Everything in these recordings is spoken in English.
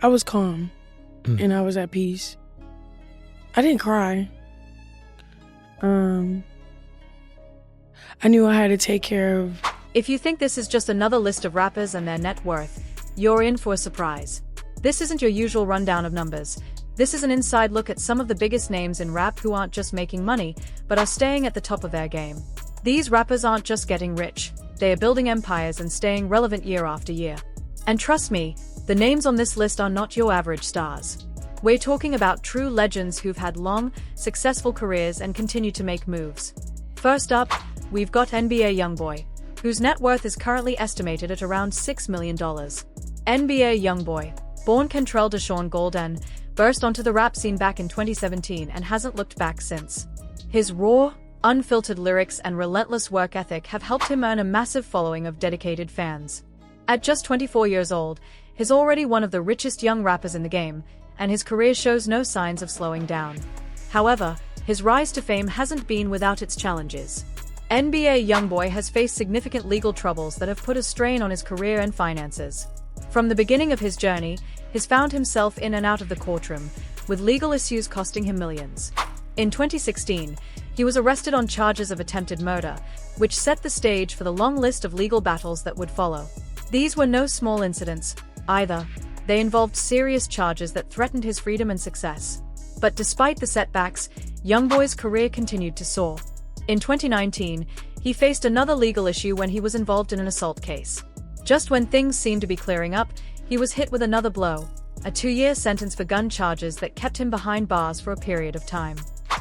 I was calm and I was at peace. I didn't cry. I knew I had to take care of... If you think this is just another list of rappers and their net worth, you're in for a surprise. This isn't your usual rundown of numbers. This is an inside look at some of the biggest names in rap who aren't just making money, but are staying at the top of their game. These rappers aren't just getting rich, they are building empires and staying relevant year after year. And trust me, the names on this list are not your average stars. We're talking about true legends who've had long, successful careers and continue to make moves. First up, we've got NBA YoungBoy, whose net worth is currently estimated at around $6 million. NBA YoungBoy, born Kentrell Deshawn Golden, burst onto the rap scene back in 2017 and hasn't looked back since. His raw, unfiltered lyrics and relentless work ethic have helped him earn a massive following of dedicated fans. At just 24 years old, he's already one of the richest young rappers in the game, and his career shows no signs of slowing down. However, his rise to fame hasn't been without its challenges. NBA YoungBoy has faced significant legal troubles that have put a strain on his career and finances. From the beginning of his journey, he's found himself in and out of the courtroom, with legal issues costing him millions. In 2016, he was arrested on charges of attempted murder, which set the stage for the long list of legal battles that would follow. These were no small incidents, either. They involved serious charges that threatened his freedom and success. But despite the setbacks, YoungBoy's career continued to soar. In 2019, he faced another legal issue when he was involved in an assault case. Just when things seemed to be clearing up, he was hit with another blow, a 2-year sentence for gun charges that kept him behind bars for a period of time.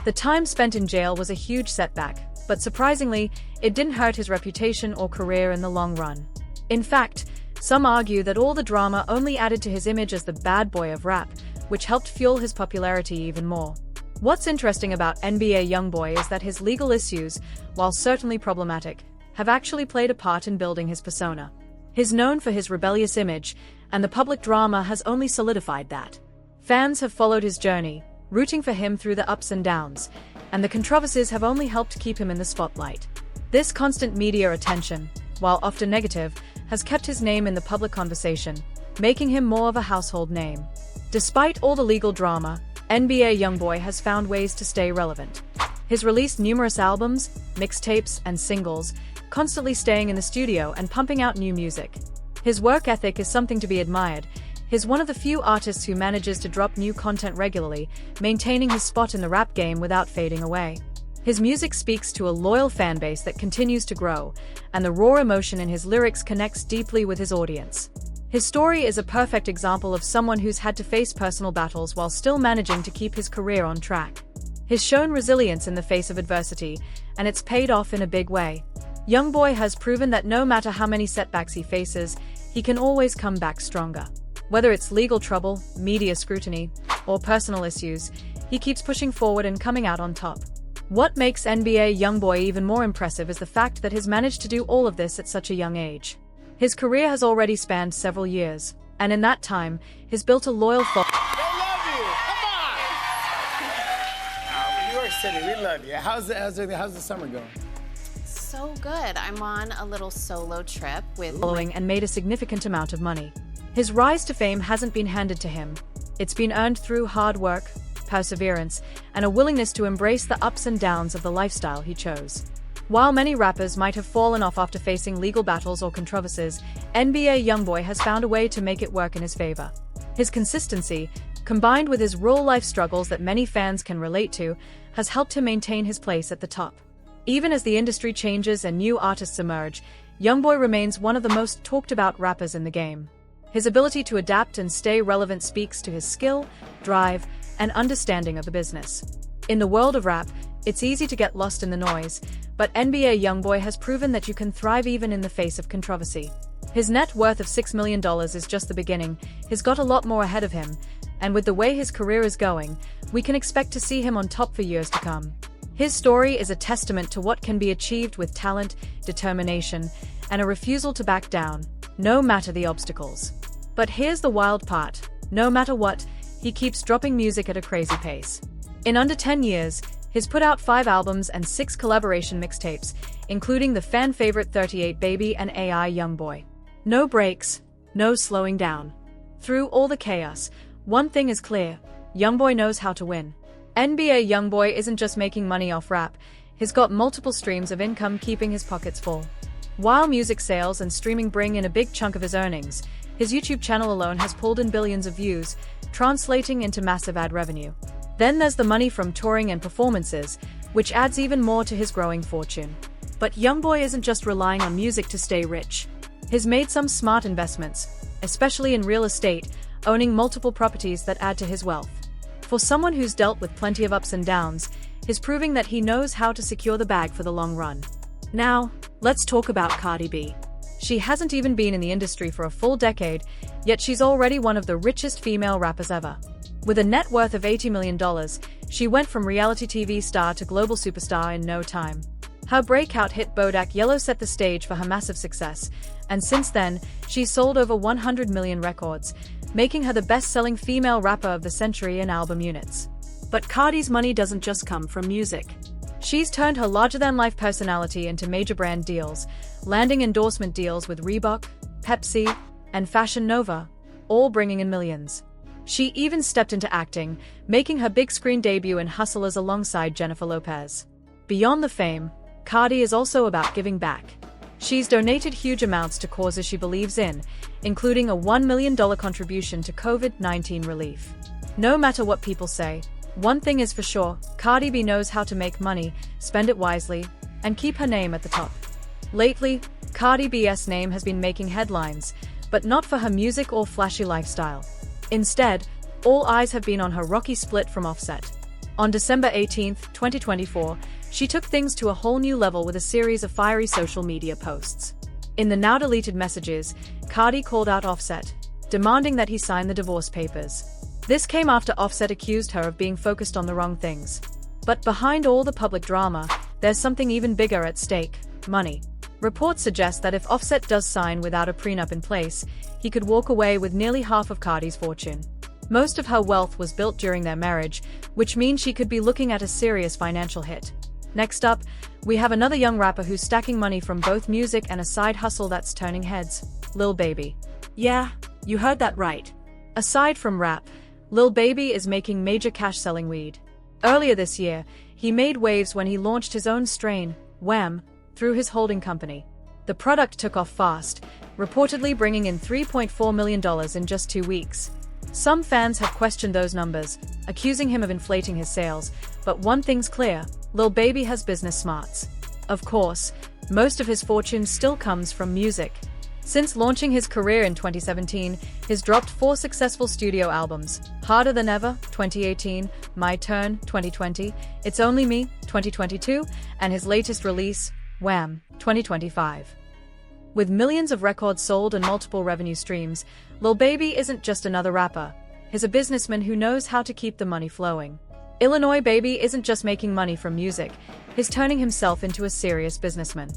The time spent in jail was a huge setback, but surprisingly, it didn't hurt his reputation or career in the long run. In fact, some argue that all the drama only added to his image as the bad boy of rap, which helped fuel his popularity even more. What's interesting about NBA YoungBoy is that his legal issues, while certainly problematic, have actually played a part in building his persona. He's known for his rebellious image, and the public drama has only solidified that. Fans have followed his journey, rooting for him through the ups and downs, and the controversies have only helped keep him in the spotlight. This constant media attention, while often negative, has kept his name in the public conversation, making him more of a household name. Despite all the legal drama, NBA YoungBoy has found ways to stay relevant. He's released numerous albums, mixtapes, and singles, constantly staying in the studio and pumping out new music. His work ethic is something to be admired. He's one of the few artists who manages to drop new content regularly, maintaining his spot in the rap game without fading away. His music speaks to a loyal fanbase that continues to grow, and the raw emotion in his lyrics connects deeply with his audience. His story is a perfect example of someone who's had to face personal battles while still managing to keep his career on track. He's shown resilience in the face of adversity, and it's paid off in a big way. YoungBoy has proven that no matter how many setbacks he faces, he can always come back stronger. Whether it's legal trouble, media scrutiny, or personal issues, he keeps pushing forward and coming out on top. What makes NBA YoungBoy even more impressive is the fact that he's managed to do all of this at such a young age. His career has already spanned several years, and in that time, he's built a loyal following. They love you! Come on! New York City, we love you. How's the summer going? So good. I'm on a little solo trip with And made a significant amount of money. His rise to fame hasn't been handed to him. It's been earned through hard work, perseverance, and a willingness to embrace the ups and downs of the lifestyle he chose. While many rappers might have fallen off after facing legal battles or controversies, NBA YoungBoy has found a way to make it work in his favor. His consistency, combined with his real-life struggles that many fans can relate to, has helped him maintain his place at the top. Even as the industry changes and new artists emerge, YoungBoy remains one of the most talked-about rappers in the game. His ability to adapt and stay relevant speaks to his skill, drive, and understanding of the business. In the world of rap, it's easy to get lost in the noise, but NBA YoungBoy has proven that you can thrive even in the face of controversy. His net worth of $6 million is just the beginning. He's got a lot more ahead of him, and with the way his career is going, we can expect to see him on top for years to come. His story is a testament to what can be achieved with talent, determination, and a refusal to back down, no matter the obstacles. But here's the wild part. No matter what, he keeps dropping music at a crazy pace. In under 10 years, he's put out 5 albums and 6 collaboration mixtapes, including the fan-favorite 38 Baby and AI YoungBoy. No breaks, no slowing down. Through all the chaos, one thing is clear: Youngboy knows how to win. NBA Youngboy isn't just making money off rap, he's got multiple streams of income keeping his pockets full. While music sales and streaming bring in a big chunk of his earnings, his YouTube channel alone has pulled in billions of views, translating into massive ad revenue. Then there's the money from touring and performances, which adds even more to his growing fortune. But Youngboy isn't just relying on music to stay rich. He's made some smart investments, especially in real estate, owning multiple properties that add to his wealth. For someone who's dealt with plenty of ups and downs, he's proving that he knows how to secure the bag for the long run. Now, let's talk about Cardi B. She hasn't even been in the industry for a full decade, yet she's already one of the richest female rappers ever. With a net worth of $80 million, she went from reality TV star to global superstar in no time. Her breakout hit Bodak Yellow set the stage for her massive success, and since then, she's sold over 100 million records, making her the best-selling female rapper of the century in album units. But Cardi's money doesn't just come from music. She's turned her larger-than-life personality into major brand deals, landing endorsement deals with Reebok, Pepsi, and Fashion Nova, all bringing in millions. She even stepped into acting, making her big-screen debut in Hustlers alongside Jennifer Lopez. Beyond the fame, Cardi is also about giving back. She's donated huge amounts to causes she believes in, including a $1 million contribution to COVID-19 relief. No matter what people say, one thing is for sure: Cardi B knows how to make money, spend it wisely, and keep her name at the top. Lately, Cardi B's name has been making headlines, but not for her music or flashy lifestyle. Instead, all eyes have been on her rocky split from Offset. On December 18, 2024, she took things to a whole new level with a series of fiery social media posts. In the now-deleted messages, Cardi called out Offset, demanding that he sign the divorce papers. This came after Offset accused her of being focused on the wrong things. But behind all the public drama, there's something even bigger at stake: money. Reports suggest that if Offset does sign without a prenup in place, he could walk away with nearly half of Cardi's fortune. Most of her wealth was built during their marriage, which means she could be looking at a serious financial hit. Next up, we have another young rapper who's stacking money from both music and a side hustle that's turning heads: Lil Baby. Yeah, you heard that right. Aside from rap, Lil Baby is making major cash selling weed. Earlier this year, he made waves when he launched his own strain, Wham, through his holding company. The product took off fast, reportedly bringing in $3.4 million in just 2 weeks. Some fans have questioned those numbers, accusing him of inflating his sales, but one thing's clear: Lil Baby has business smarts. Of course, most of his fortune still comes from music. Since launching his career in 2017, he's dropped 4 successful studio albums: Harder Than Ever, 2018, My Turn, 2020, It's Only Me, 2022, and his latest release, Wham, 2025. With millions of records sold and multiple revenue streams, Lil Baby isn't just another rapper. He's a businessman who knows how to keep the money flowing. Illinois Baby isn't just making money from music, he's turning himself into a serious businessman.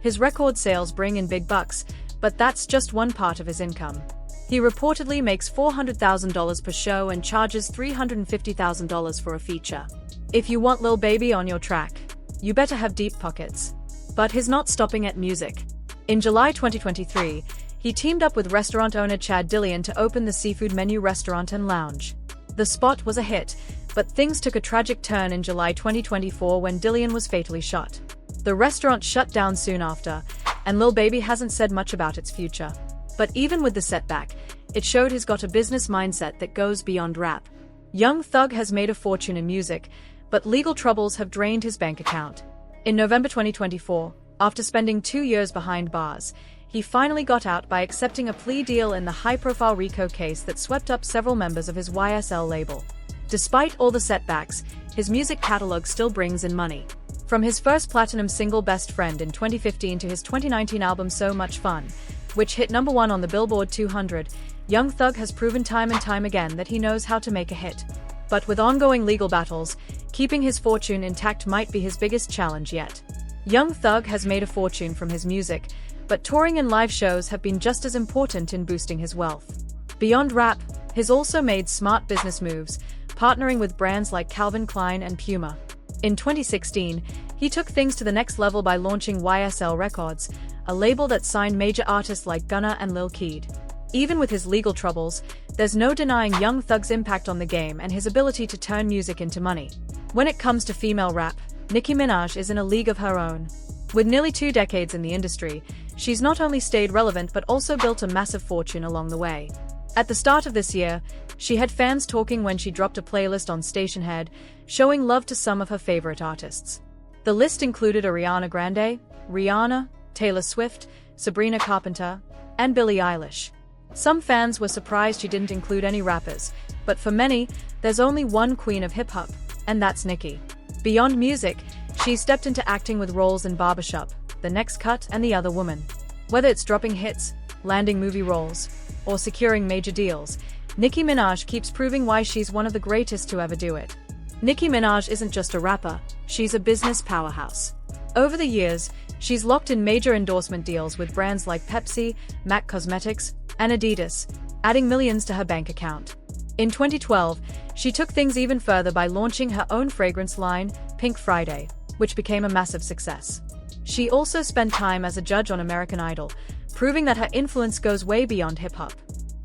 His record sales bring in big bucks, but that's just one part of his income. He reportedly makes $400,000 per show and charges $350,000 for a feature. If you want Lil Baby on your track, you better have deep pockets. But he's not stopping at music. In July 2023, he teamed up with restaurant owner Chad Dillion to open the Seafood Menu restaurant and lounge. The spot was a hit, but things took a tragic turn in July 2024 when Dillion was fatally shot. The restaurant shut down soon after, and Lil Baby hasn't said much about its future. But even with the setback, it showed he's got a business mindset that goes beyond rap. Young Thug has made a fortune in music, but legal troubles have drained his bank account. In November 2024, after spending 2 years behind bars, he finally got out by accepting a plea deal in the high-profile RICO case that swept up several members of his YSL label. Despite all the setbacks, his music catalog still brings in money. From his first platinum single Best Friend in 2015 to his 2019 album So Much Fun, which hit #1 on the Billboard 200, Young Thug has proven time and time again that he knows how to make a hit. But with ongoing legal battles, keeping his fortune intact might be his biggest challenge yet. Young Thug has made a fortune from his music, but touring and live shows have been just as important in boosting his wealth. Beyond rap, he's also made smart business moves, partnering with brands like Calvin Klein and Puma. In 2016, he took things to the next level by launching YSL Records, a label that signed major artists like Gunna and Lil Keed. Even with his legal troubles, there's no denying Young Thug's impact on the game and his ability to turn music into money. When it comes to female rap, Nicki Minaj is in a league of her own. With nearly 2 decades in the industry, she's not only stayed relevant but also built a massive fortune along the way. At the start of this year, she had fans talking when she dropped a playlist on Stationhead, showing love to some of her favorite artists. The list included Ariana Grande, Rihanna, Taylor Swift, Sabrina Carpenter, and Billie Eilish. Some fans were surprised she didn't include any rappers, but for many, there's only one queen of hip-hop, and that's Nicki. Beyond music, she's stepped into acting with roles in Barbershop, The Next Cut, and The Other Woman. Whether it's dropping hits, landing movie roles, or securing major deals, Nicki Minaj keeps proving why she's one of the greatest to ever do it. Nicki Minaj isn't just a rapper, she's a business powerhouse. Over the years, she's locked in major endorsement deals with brands like Pepsi, MAC Cosmetics, and Adidas, adding millions to her bank account. In 2012, she took things even further by launching her own fragrance line, Pink Friday, which became a massive success. She also spent time as a judge on American Idol, proving that her influence goes way beyond hip-hop.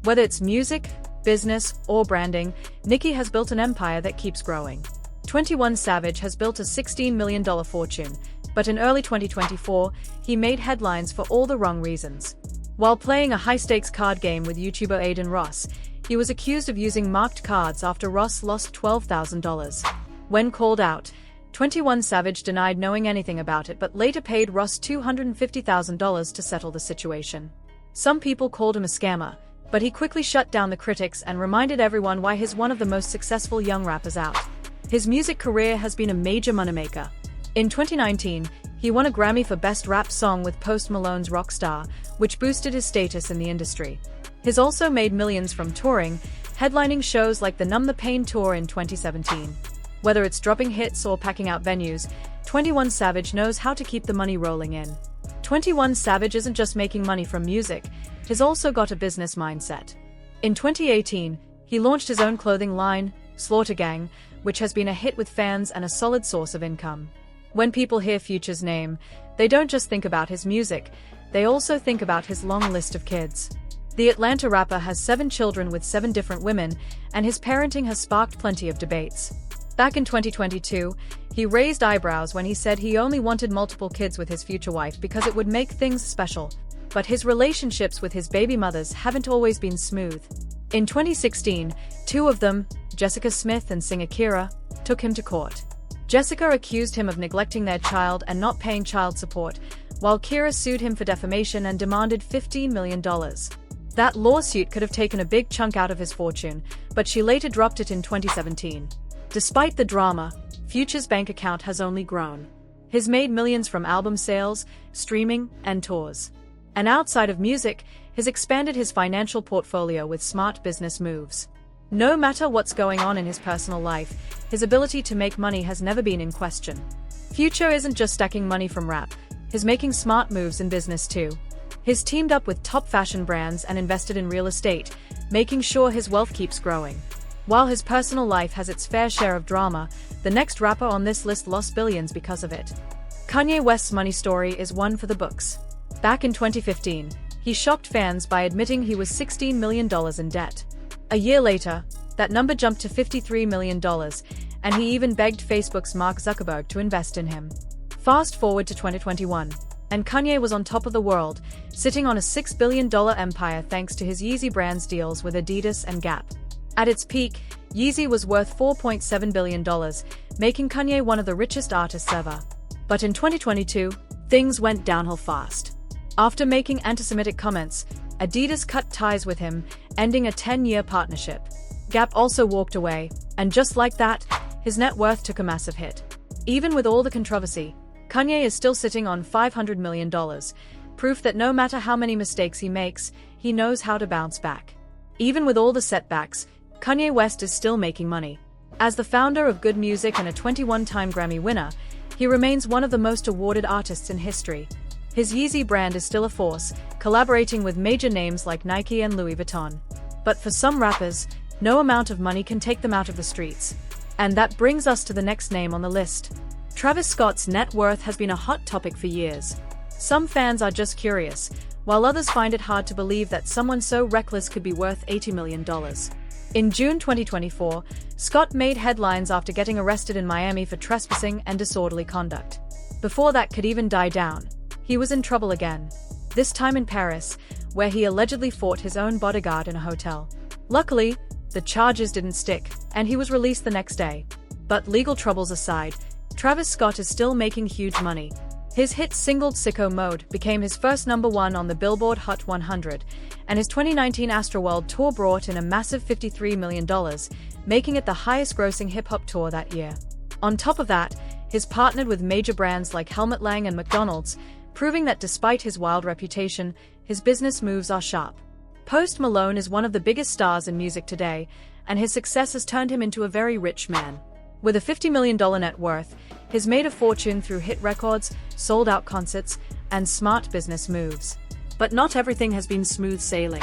Whether it's music, business, or branding, Nicki has built an empire that keeps growing. 21 Savage has built a $16 million fortune, but in early 2024, he made headlines for all the wrong reasons. While playing a high-stakes card game with YouTuber Aiden Ross, he was accused of using marked cards after Ross lost $12,000. When called out, 21 Savage denied knowing anything about it but later paid Ross $250,000 to settle the situation. Some people called him a scammer, but he quickly shut down the critics and reminded everyone why he's one of the most successful young rappers out. His music career has been a major moneymaker. In 2019, he won a Grammy for Best Rap Song with Post Malone's Rockstar, which boosted his status in the industry. He's also made millions from touring, headlining shows like the Numb the Pain Tour in 2017. Whether it's dropping hits or packing out venues, 21 Savage knows how to keep the money rolling in. 21 Savage isn't just making money from music, he's also got a business mindset. In 2018, he launched his own clothing line, Slaughter Gang, which has been a hit with fans and a solid source of income. When people hear Future's name, they don't just think about his music, they also think about his long list of kids. The Atlanta rapper has 7 children with 7 different women, and his parenting has sparked plenty of debates. Back in 2022, he raised eyebrows when he said he only wanted multiple kids with his future wife because it would make things special. But his relationships with his baby mothers haven't always been smooth. In 2016, 2 of them, Jessica Smith and singer Kira, took him to court. Jessica accused him of neglecting their child and not paying child support, while Kira sued him for defamation and demanded $15 million. That lawsuit could have taken a big chunk out of his fortune, but she later dropped it in 2017. Despite the drama, Future's bank account has only grown. He's made millions from album sales, streaming, and tours. And outside of music, he's expanded his financial portfolio with smart business moves. No matter what's going on in his personal life, his ability to make money has never been in question. Future isn't just stacking money from rap, he's making smart moves in business too. He's teamed up with top fashion brands and invested in real estate, making sure his wealth keeps growing. While his personal life has its fair share of drama, the next rapper on this list lost billions because of it. Kanye West's money story is one for the books. Back in 2015, he shocked fans by admitting he was $16 million in debt. A year later, that number jumped to $53 million, and he even begged Facebook's Mark Zuckerberg to invest in him. Fast forward to 2021, and Kanye was on top of the world, sitting on a $6 billion empire thanks to his Yeezy brand's deals with Adidas and Gap. At its peak, Yeezy was worth $4.7 billion, making Kanye one of the richest artists ever. But in 2022, things went downhill fast. After making anti-Semitic comments, Adidas cut ties with him, ending a 10-year partnership. Gap also walked away, and just like that, his net worth took a massive hit. Even with all the controversy, Kanye is still sitting on $500 million, proof that no matter how many mistakes he makes, he knows how to bounce back. Even with all the setbacks, Kanye West is still making money. As the founder of Good Music and a 21-time Grammy winner, he remains one of the most awarded artists in history. His Yeezy brand is still a force, collaborating with major names like Nike and Louis Vuitton. But for some rappers, no amount of money can take them out of the streets. And that brings us to the next name on the list. Travis Scott's net worth has been a hot topic for years. Some fans are just curious, while others find it hard to believe that someone so reckless could be worth $80 million. In June 2024, Scott made headlines after getting arrested in Miami for trespassing and disorderly conduct. Before that could even die down, he was in trouble again, this time in Paris, where he allegedly fought his own bodyguard in a hotel. Luckily, the charges didn't stick, and he was released the next day. But legal troubles aside, Travis Scott is still making huge money. His hit single Sicko Mode became his first #1 on the Billboard Hot 100, and his 2019 Astroworld tour brought in a massive $53 million, making it the highest-grossing hip-hop tour that year. On top of that, he's partnered with major brands like Helmut Lang and McDonald's, proving that despite his wild reputation, his business moves are sharp. Post Malone is one of the biggest stars in music today, and his success has turned him into a very rich man. With a $50 million net worth, he's made a fortune through hit records, sold-out concerts, and smart business moves. But not everything has been smooth sailing.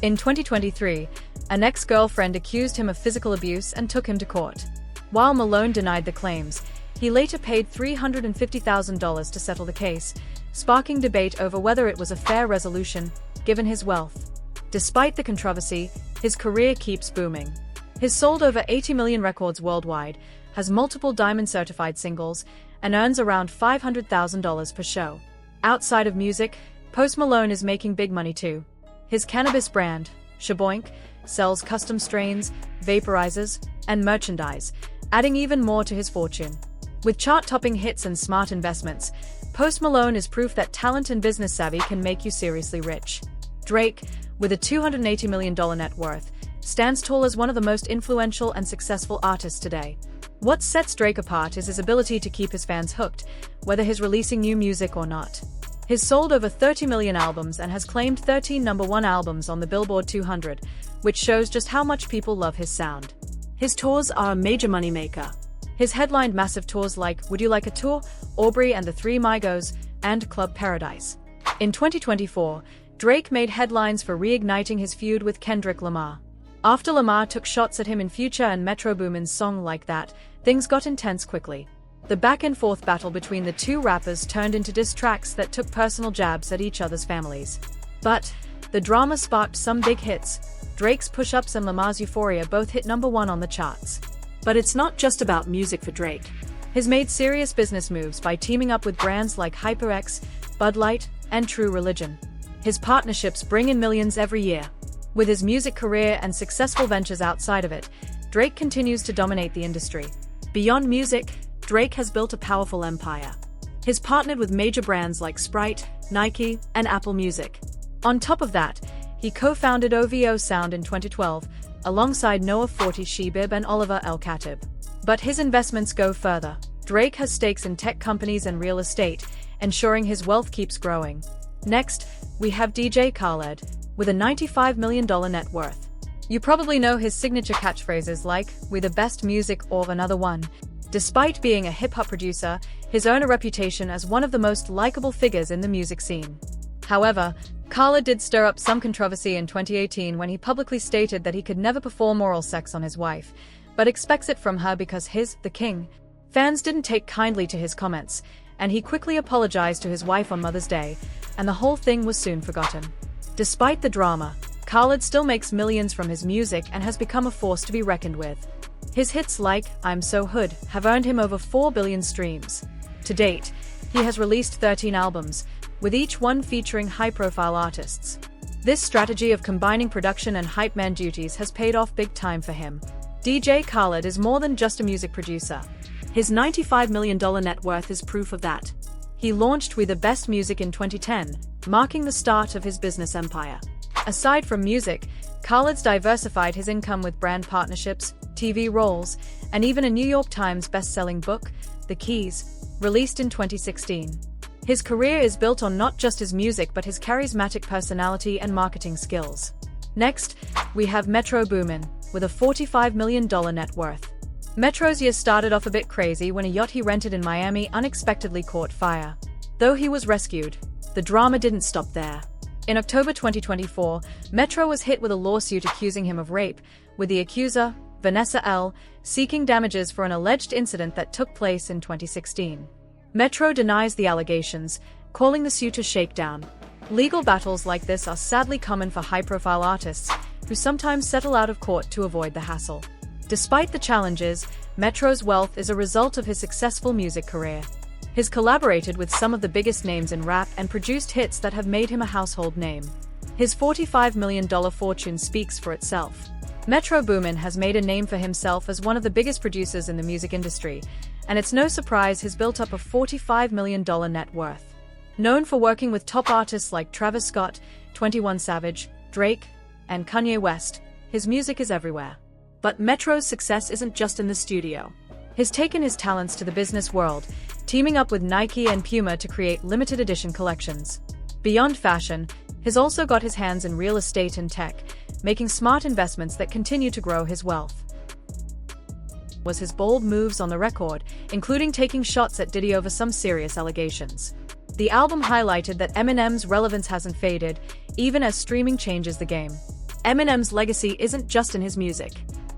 In 2023, an ex-girlfriend accused him of physical abuse and took him to court. While Malone denied the claims, he later paid $350,000 to settle the case, sparking debate over whether it was a fair resolution, given his wealth. Despite the controversy, his career keeps booming. He's sold over 80 million records worldwide, has multiple diamond-certified singles, and earns around $500,000 per show. Outside of music, Post Malone is making big money too. His cannabis brand, Shaboink, sells custom strains, vaporizers, and merchandise, adding even more to his fortune. With chart-topping hits and smart investments, Post Malone is proof that talent and business savvy can make you seriously rich. Drake, with a $280 million net worth, stands tall as one of the most influential and successful artists today. What sets Drake apart is his ability to keep his fans hooked, whether he's releasing new music or not. He's sold over 30 million albums and has claimed 13 #1 albums on the Billboard 200, which shows just how much people love his sound. His tours are a major moneymaker. He's headlined massive tours like Would You Like a Tour, Aubrey and the Three Migos, and Club Paradise. In 2024, Drake made headlines for reigniting his feud with Kendrick Lamar. After Lamar took shots at him in Future and Metro Boomin's song Like That, things got intense quickly. The back-and-forth battle between the two rappers turned into diss tracks that took personal jabs at each other's families. But the drama sparked some big hits. Drake's Push-Ups and Lamar's Euphoria both hit #1 on the charts. But it's not just about music for Drake. He's made serious business moves by teaming up with brands like HyperX, Bud Light, and True Religion. His partnerships bring in millions every year. With his music career and successful ventures outside of it, Drake continues to dominate the industry. Beyond music, Drake has built a powerful empire. He's partnered with major brands like Sprite, Nike, and Apple Music. On top of that, he co-founded OVO Sound in 2012, alongside Noah Forti Shebib and Oliver El Khatib. But his investments go further. Drake has stakes in tech companies and real estate, ensuring his wealth keeps growing. Next, we have DJ Khaled, with a $95 million net worth. You probably know his signature catchphrases like, "We the best music" or "Another one." Despite being a hip-hop producer, he's earned a reputation as one of the most likable figures in the music scene. However, Khaled did stir up some controversy in 2018 when he publicly stated that he could never perform oral sex on his wife, but expects it from her because he's the king. Fans didn't take kindly to his comments, and he quickly apologized to his wife on Mother's Day, and the whole thing was soon forgotten. Despite the drama, Khaled still makes millions from his music and has become a force to be reckoned with. His hits like I'm So Hood have earned him over 4 billion streams. To date, he has released 13 albums, with each one featuring high-profile artists. This strategy of combining production and hype man duties has paid off big time for him. DJ Khaled is more than just a music producer. His $95 million net worth is proof of that. He launched We the Best Music in 2010, marking the start of his business empire. Aside from music, Khaled's diversified his income with brand partnerships, TV roles, and even a New York Times best-selling book, The Keys, released in 2016. His career is built on not just his music but his charismatic personality and marketing skills. Next, we have Metro Boomin, with a $45 million net worth. Metro's year started off a bit crazy when a yacht he rented in Miami unexpectedly caught fire. Though he was rescued, the drama didn't stop there. In October 2024, Metro was hit with a lawsuit accusing him of rape, with the accuser, Vanessa L., seeking damages for an alleged incident that took place in 2016. Metro denies the allegations, calling the suit a shakedown. Legal battles like this are sadly common for high-profile artists, who sometimes settle out of court to avoid the hassle. Despite the challenges, Metro's wealth is a result of his successful music career. He's collaborated with some of the biggest names in rap and produced hits that have made him a household name. His $45 million fortune speaks for itself. Metro Boomin has made a name for himself as one of the biggest producers in the music industry, and it's no surprise he's built up a $45 million net worth. Known for working with top artists like Travis Scott, 21 Savage, Drake, and Kanye West, his music is everywhere. But Metro's success isn't just in the studio. He's taken his talents to the business world, teaming up with Nike and Puma to create limited edition collections. Beyond fashion, he's also got his hands in real estate and tech, making smart investments that continue to grow his wealth. Was his bold moves on the record, including taking shots at Diddy over some serious allegations. The album highlighted that Eminem's relevance hasn't faded, even as streaming changes the game. Eminem's legacy isn't just in his music.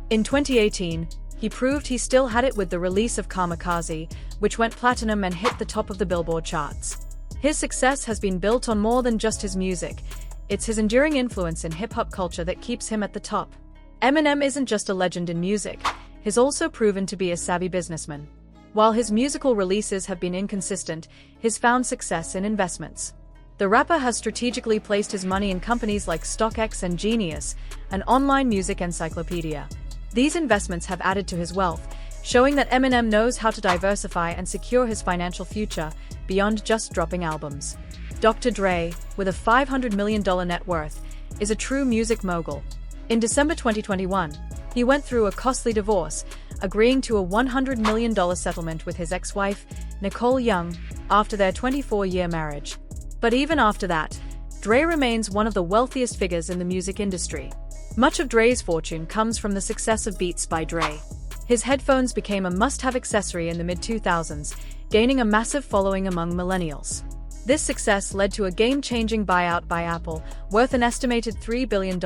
In 2018, he proved he still had it with the release of Kamikaze, which went platinum and hit the top of the Billboard charts. His success has been built on more than just his music. It's his enduring influence in hip-hop culture that keeps him at the top. Eminem isn't just a legend in music, he's also proven to be a savvy businessman. While his musical releases have been inconsistent, he's found success in investments. The rapper has strategically placed his money in companies like StockX and Genius, an online music encyclopedia. These investments have added to his wealth, showing that Eminem knows how to diversify and secure his financial future beyond just dropping albums. Dr. Dre, with a $500 million net worth, is a true music mogul. In December 2021, he went through a costly divorce, agreeing to a $100 million settlement with his ex-wife, Nicole Young, after their 24-year marriage. But even after that, Dre remains one of the wealthiest figures in the music industry. Much of Dre's fortune comes from the success of Beats by Dre. His headphones became a must-have accessory in the mid-2000s, gaining a massive following among millennials. This success led to a game-changing buyout by Apple, worth an estimated $3 billion,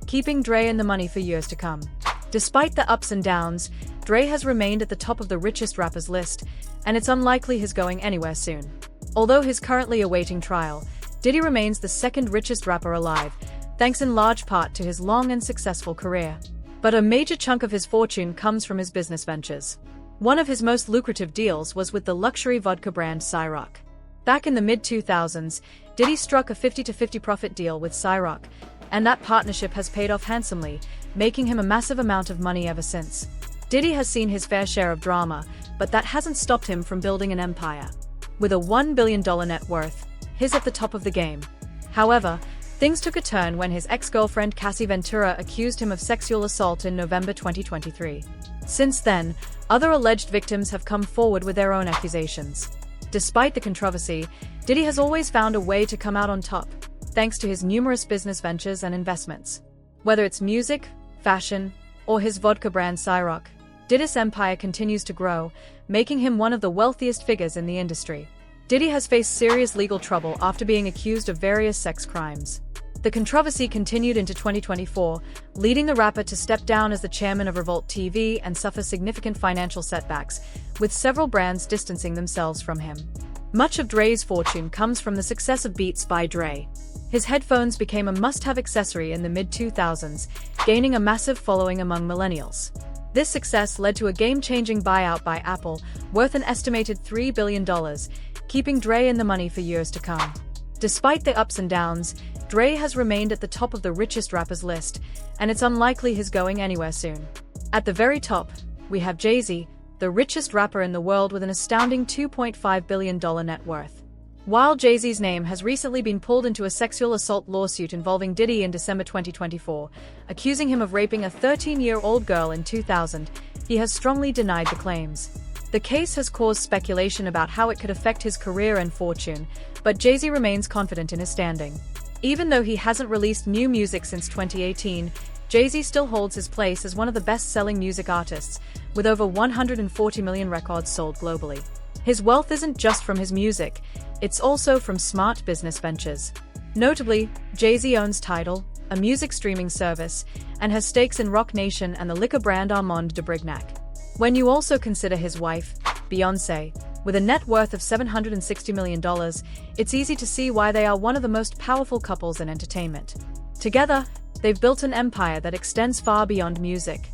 keeping Dre in the money for years to come. Despite the ups and downs, Dre has remained at the top of the richest rappers list, and it's unlikely he's going anywhere soon. Although he's currently awaiting trial, Diddy remains the second richest rapper alive, thanks in large part to his long and successful career. But a major chunk of his fortune comes from his business ventures. One of his most lucrative deals was with the luxury vodka brand Ciroc. Back in the mid-2000s, Diddy struck a 50-50 profit deal with Ciroc, and that partnership has paid off handsomely, making him a massive amount of money ever since. Diddy has seen his fair share of drama, but that hasn't stopped him from building an empire. With a $1 billion net worth, he's at the top of the game. However, things took a turn when his ex-girlfriend Cassie Ventura accused him of sexual assault in November 2023. Since then, other alleged victims have come forward with their own accusations. Despite the controversy, Diddy has always found a way to come out on top, thanks to his numerous business ventures and investments. Whether it's music, fashion, or his vodka brand Ciroc, Diddy's empire continues to grow, making him one of the wealthiest figures in the industry. Diddy has faced serious legal trouble after being accused of various sex crimes. The controversy continued into 2024, leading the rapper to step down as the chairman of Revolt TV and suffer significant financial setbacks, with several brands distancing themselves from him. Much of Dre's fortune comes from the success of Beats by Dre. His headphones became a must-have accessory in the mid-2000s, gaining a massive following among millennials. This success led to a game-changing buyout by Apple, worth an estimated $3 billion, keeping Dre in the money for years to come. Despite the ups and downs, Dre has remained at the top of the richest rappers list, and it's unlikely he's going anywhere soon. At the very top, we have Jay-Z, the richest rapper in the world with an astounding $2.5 billion net worth. While Jay-Z's name has recently been pulled into a sexual assault lawsuit involving Diddy in December 2024, accusing him of raping a 13-year-old girl in 2000, he has strongly denied the claims. The case has caused speculation about how it could affect his career and fortune, but Jay-Z remains confident in his standing. Even though he hasn't released new music since 2018, Jay-Z still holds his place as one of the best-selling music artists, with over 140 million records sold globally. His wealth isn't just from his music, it's also from smart business ventures. Notably, Jay-Z owns Tidal, a music streaming service, and has stakes in Roc Nation and the liquor brand Armand de Brignac. When you also consider his wife, Beyoncé, With a net worth of $760 million, it's easy to see why they are one of the most powerful couples in entertainment. Together, they've built an empire that extends far beyond music.